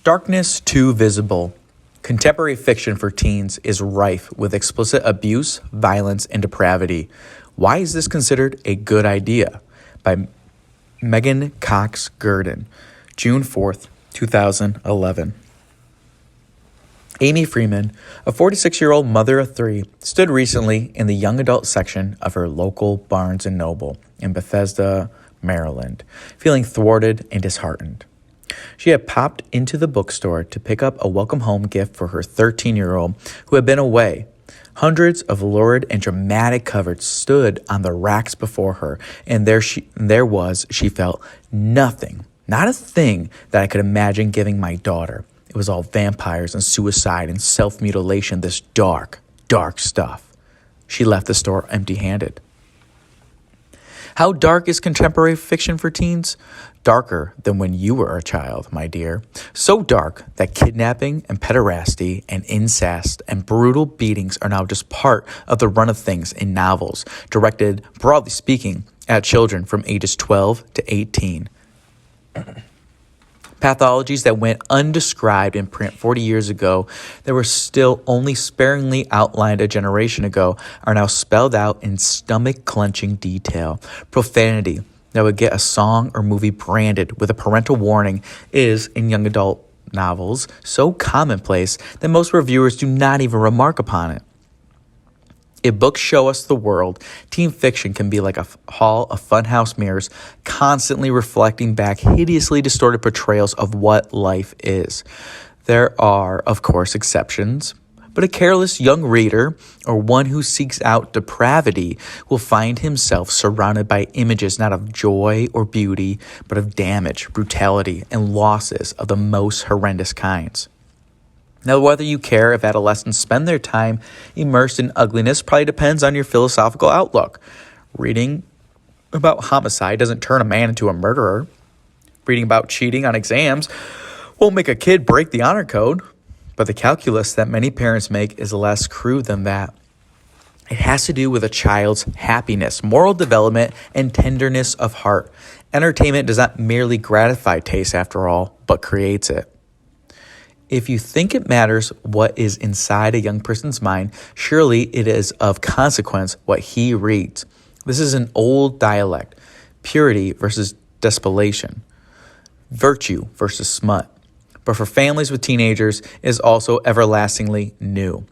Darkness too visible. Contemporary fiction for teens is rife with explicit abuse, violence, and depravity. Why is this considered a good idea? By Meghan Gurdon, June 4th, 2011. Amy Freeman, a 46-year-old mother of three, stood recently in the young adult section of her local Barnes & Noble in Bethesda, Maryland, feeling thwarted and disheartened. She had popped into the bookstore to pick up a welcome home gift for her 13-year-old who had been away. Hundreds of lurid and dramatic covers stood on the racks before her, and she felt nothing, not a thing that I could imagine giving my daughter. It was all vampires and suicide and self-mutilation, this dark, dark stuff. She left the store empty-handed. How dark is contemporary fiction for teens? Darker than when you were a child, my dear. So dark that kidnapping and pederasty and incest and brutal beatings are now just part of the run of things in novels, directed, broadly speaking, at children from ages 12 to 18. Pathologies that went undescribed in print 40 years ago, that were still only sparingly outlined a generation ago, are now spelled out in stomach-clenching detail. Profanity that would get a song or movie branded with a parental warning is, in young adult novels, so commonplace that most reviewers do not even remark upon it. If books show us the world, teen fiction can be like a hall of funhouse mirrors, constantly reflecting back hideously distorted portrayals of what life is. There are, of course, exceptions, but a careless young reader, or one who seeks out depravity, will find himself surrounded by images not of joy or beauty, but of damage, brutality, and losses of the most horrendous kinds. Now, whether you care if adolescents spend their time immersed in ugliness probably depends on your philosophical outlook. Reading about homicide doesn't turn a man into a murderer. Reading about cheating on exams won't make a kid break the honor code. But the calculus that many parents make is less crude than that. It has to do with a child's happiness, moral development, and tenderness of heart. Entertainment does not merely gratify taste, after all, but creates it. If you think it matters what is inside a young person's mind, surely it is of consequence what he reads. This is an old dialect: purity versus despolation, virtue versus smut. But for families with teenagers, it is also everlastingly new.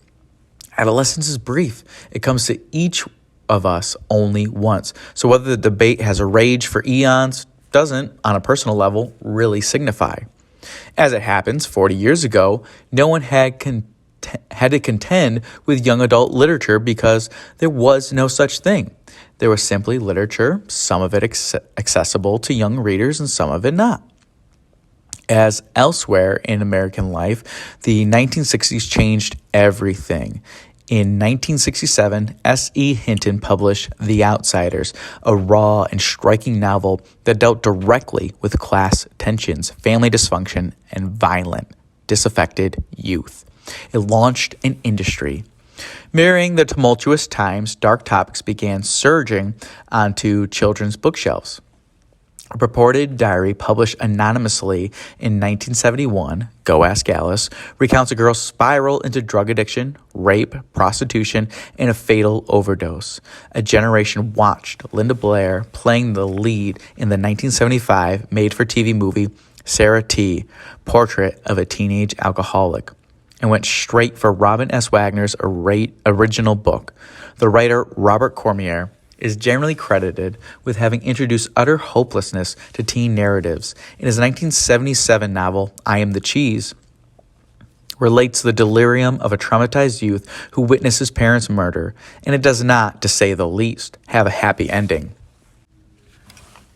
Adolescence is brief. It comes to each of us only once. So whether the debate has raged for eons doesn't, on a personal level, really signify. As it happens, 40 years ago, no one had to contend with young adult literature because there was no such thing. There was simply literature, some of it accessible to young readers and some of it not. As elsewhere in American life, the 1960s changed everything. In 1967, S.E. Hinton published The Outsiders, a raw and striking novel that dealt directly with class tensions, family dysfunction, and violent, disaffected youth. It launched an industry. Mirroring the tumultuous times, dark topics began surging onto children's bookshelves. A purported diary published anonymously in 1971, Go Ask Alice, recounts a girl's spiral into drug addiction, rape, prostitution, and a fatal overdose. A generation watched Linda Blair playing the lead in the 1975 made-for-TV movie Sarah T., Portrait of a Teenage Alcoholic, and went straight for Robin S. Wagner's original book. The writer, Robert Cormier, is generally credited with having introduced utter hopelessness to teen narratives. In his 1977 novel, I Am the Cheese, relates the delirium of a traumatized youth who witnesses parents' murder, and it does not, to say the least, have a happy ending.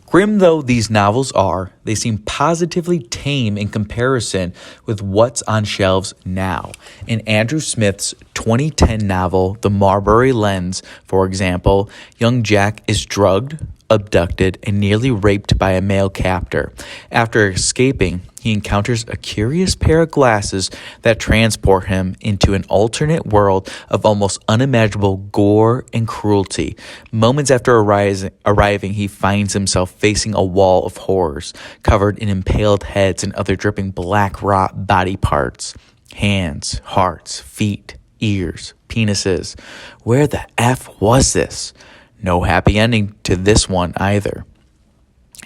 Grim though these novels are, they seem positively tame in comparison with what's on shelves now. In Andrew Smith's 2010 novel, The Marbury Lens, for example, young Jack is drugged, abducted, and nearly raped by a male captor. After escaping, he encounters a curious pair of glasses that transport him into an alternate world of almost unimaginable gore and cruelty. Moments after arriving, he finds himself facing a wall of horrors, covered in impaled heads and other dripping black rot body parts. Hands, hearts, feet, ears, penises. Where the F was this? No happy ending to this one either.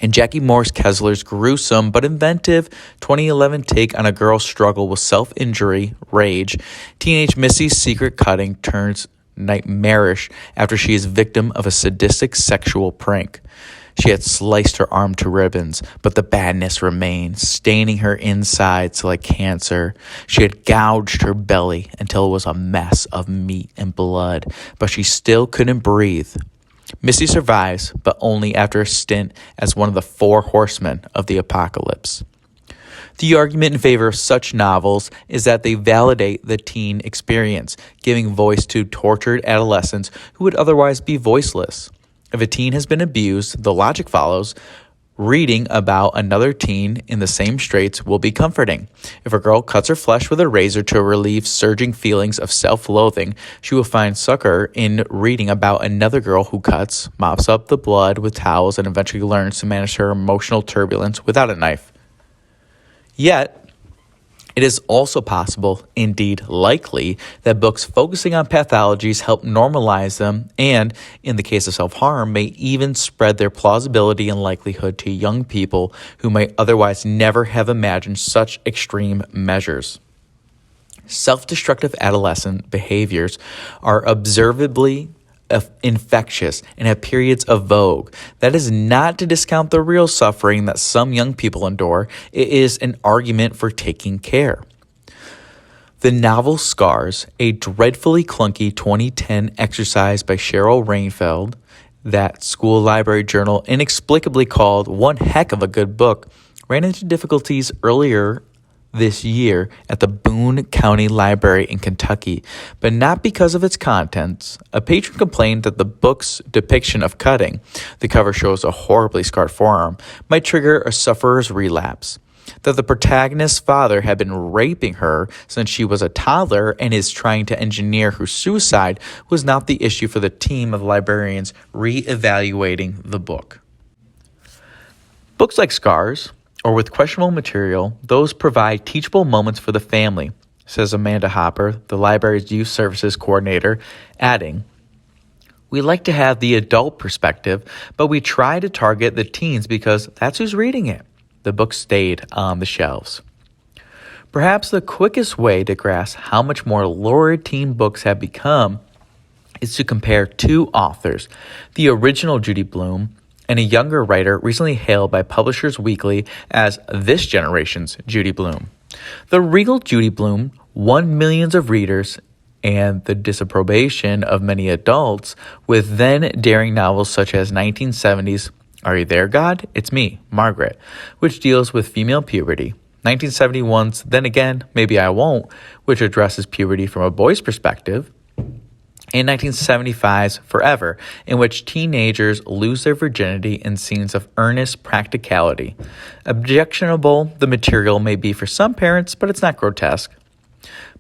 In Jackie Morse Kessler's gruesome but inventive 2011 take on a girl's struggle with self-injury, rage, teenage Missy's secret cutting turns nightmarish after she is victim of a sadistic sexual prank. She had sliced her arm to ribbons, but the badness remained, staining her insides like cancer. She had gouged her belly until it was a mess of meat and blood, but she still couldn't breathe. Missy survives, but only after a stint as one of the 4 horsemen of the apocalypse. The argument in favor of such novels is that they validate the teen experience, giving voice to tortured adolescents who would otherwise be voiceless. If a teen has been abused, the logic follows, reading about another teen in the same straits will be comforting. If a girl cuts her flesh with a razor to relieve surging feelings of self-loathing, she will find succor in reading about another girl who cuts, mops up the blood with towels, and eventually learns to manage her emotional turbulence without a knife. Yet, it is also possible, indeed likely, that books focusing on pathologies help normalize them and, in the case of self-harm, may even spread their plausibility and likelihood to young people who might otherwise never have imagined such extreme measures. Self-destructive adolescent behaviors are observably infectious and have periods of vogue. That is not to discount the real suffering that some young people endure. It is an argument for taking care. The novel Scars, a dreadfully clunky 2010 exercise by Cheryl Rainfeld, that school library journal inexplicably called one heck of a good book, ran into difficulties earlier this year at the Boone County Library in Kentucky, but not because of its contents. A patron complained that the book's depiction of cutting, the cover shows a horribly scarred forearm, might trigger a sufferer's relapse. That the protagonist's father had been raping her since she was a toddler and is trying to engineer her suicide was not the issue for the team of librarians re-evaluating the book. Books like Scars, or with questionable material, those provide teachable moments for the family, says Amanda Hopper, the library's youth services coordinator, adding, "We like to have the adult perspective, but we try to target the teens because that's who's reading it." The book stayed on the shelves. Perhaps the quickest way to grasp how much more lurid teen books have become is to compare 2 authors, the original Judy Blume and a younger writer recently hailed by Publishers Weekly as this generation's Judy Blume. The real Judy Blume won millions of readers and the disapprobation of many adults with then daring novels such as 1970's Are You There, God? It's Me, Margaret, which deals with female puberty. 1971's Then Again, Maybe I Won't, which addresses puberty from a boy's perspective. And 1975's Forever, in which teenagers lose their virginity in scenes of earnest practicality. Objectionable the material may be for some parents, but it's not grotesque.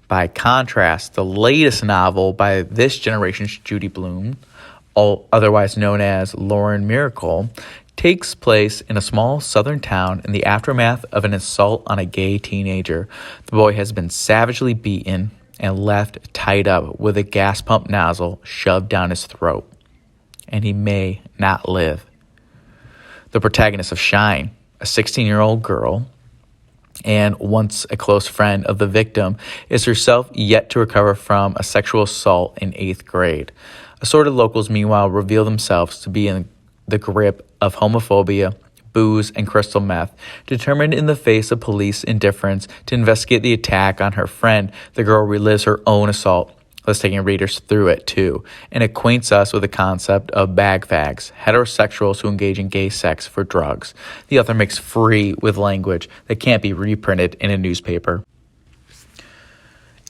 By contrast, the latest novel by this generation's Judy Blume, otherwise known as Lauren Miracle, takes place in a small southern town in the aftermath of an assault on a gay teenager. The boy has been savagely beaten and left tied up with a gas pump nozzle shoved down his throat, and he may not live. The protagonist of Shine, a 16-year-old girl, and once a close friend of the victim, is herself yet to recover from a sexual assault in 8th grade. Assorted locals, meanwhile, reveal themselves to be in the grip of homophobia, booze, and crystal meth. Determined in the face of police indifference to investigate the attack on her friend, the girl relives her own assault, thus taking readers through it too, and acquaints us with the concept of bag fags, heterosexuals who engage in gay sex for drugs. The author makes free with language that can't be reprinted in a newspaper.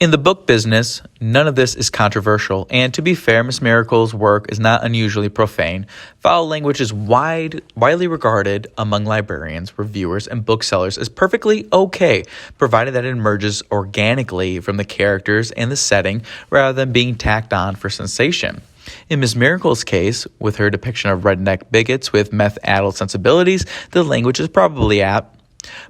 In the book business, none of this is controversial, and to be fair, Miss Miracle's work is not unusually profane. Foul language is widely regarded among librarians, reviewers, and booksellers as perfectly okay, provided that it emerges organically from the characters and the setting rather than being tacked on for sensation. In Miss Miracle's case, with her depiction of redneck bigots with meth-addled sensibilities, the language is probably apt.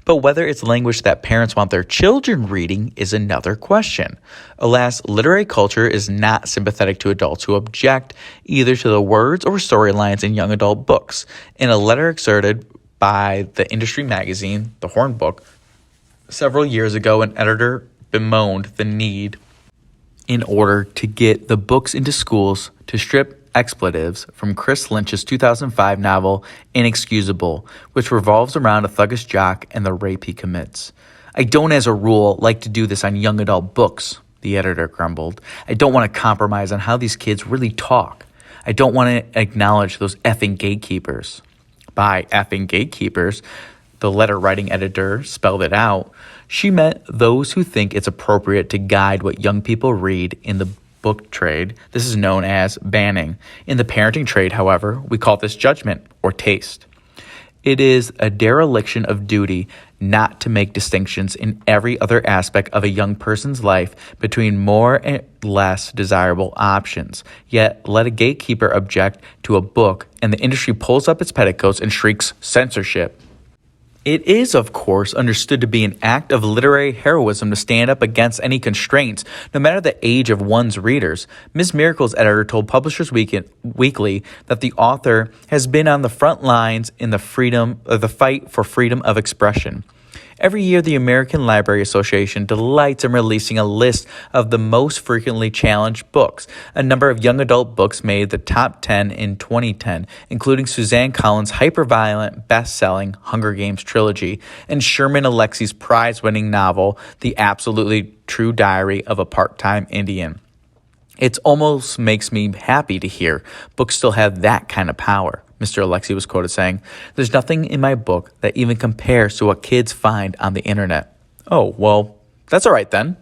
But whether it's language that parents want their children reading is another question. Alas, literary culture is not sympathetic to adults who object either to the words or storylines in young adult books. In a letter excerpted by the industry magazine, The Horn Book, several years ago, an editor bemoaned the need, in order to get the books into schools, to strip expletives from Chris Lynch's 2005 novel Inexcusable, which revolves around a thuggish jock and the rape he commits. "I don't, as a rule, like to do this on young adult books," the editor grumbled. "I don't want to compromise on how these kids really talk. I don't want to acknowledge those effing gatekeepers." By effing gatekeepers, the letter-writing editor spelled it out. She meant those who think it's appropriate to guide what young people read in the book trade. This is known as banning. In the parenting trade, however, we call this judgment or taste. It is a dereliction of duty not to make distinctions in every other aspect of a young person's life between more and less desirable options. Yet let a gatekeeper object to a book and the industry pulls up its petticoats and shrieks censorship. It is, of course, understood to be an act of literary heroism to stand up against any constraints, no matter the age of one's readers. Ms. Miracle's editor told Publishers Weekly that the author has been on the front lines in the fight for freedom of expression. Every year, the American Library Association delights in releasing a list of the most frequently challenged books. A number of young adult books made the top 10 in 2010, including Suzanne Collins' hyper-violent, best-selling Hunger Games trilogy and Sherman Alexie's prize-winning novel, The Absolutely True Diary of a Part-Time Indian. It almost makes me happy to hear books still have that kind of power. Mr. Alexie was quoted saying, "There's nothing in my book that even compares to what kids find on the internet." Oh, well, that's all right then.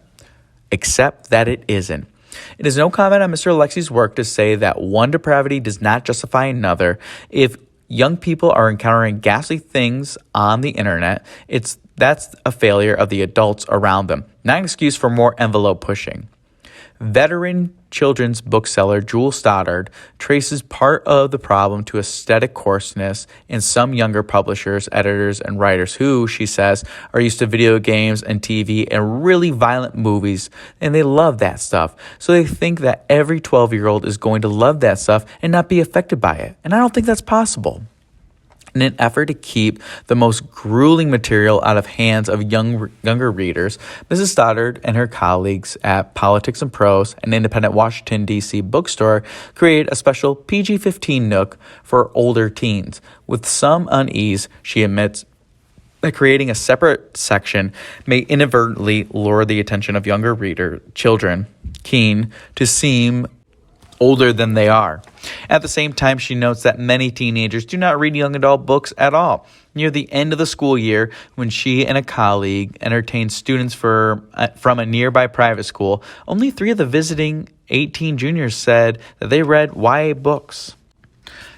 Except that it isn't. It is no comment on Mr. Alexie's work to say that one depravity does not justify another. If young people are encountering ghastly things on the internet, that's a failure of the adults around them, not an excuse for more envelope pushing. Veteran children's bookseller Jewel Stoddard traces part of the problem to aesthetic coarseness in some younger publishers, editors, and writers who, she says, are used to video games and TV and really violent movies, and they love that stuff. So they think that every 12-year-old is going to love that stuff and not be affected by it. And I don't think that's possible. In an effort to keep the most grueling material out of hands of younger readers, Mrs. Stoddard and her colleagues at Politics and Prose, an independent Washington, D.C. bookstore, created a special PG-15 nook for older teens. With some unease, she admits that creating a separate section may inadvertently lure the attention of younger children, keen to seem older than they are. At the same time, she notes that many teenagers do not read young adult books at all. Near the end of the school year, when she and a colleague entertained students from a nearby private school, only 3 of the visiting 18 juniors said that they read YA books.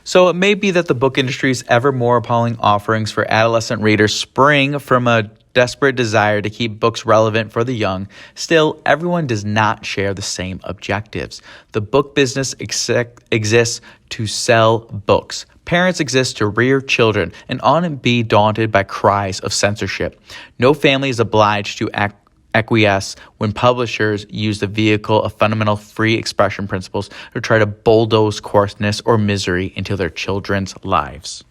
So it may be that the book industry's ever more appalling offerings for adolescent readers spring from a desperate desire to keep books relevant for the young. Still, everyone does not share the same objectives. The book business exists to sell books. Parents exist to rear children and ought to be daunted by cries of censorship. No family is obliged to acquiesce when publishers use the vehicle of fundamental free expression principles to try to bulldoze coarseness or misery into their children's lives.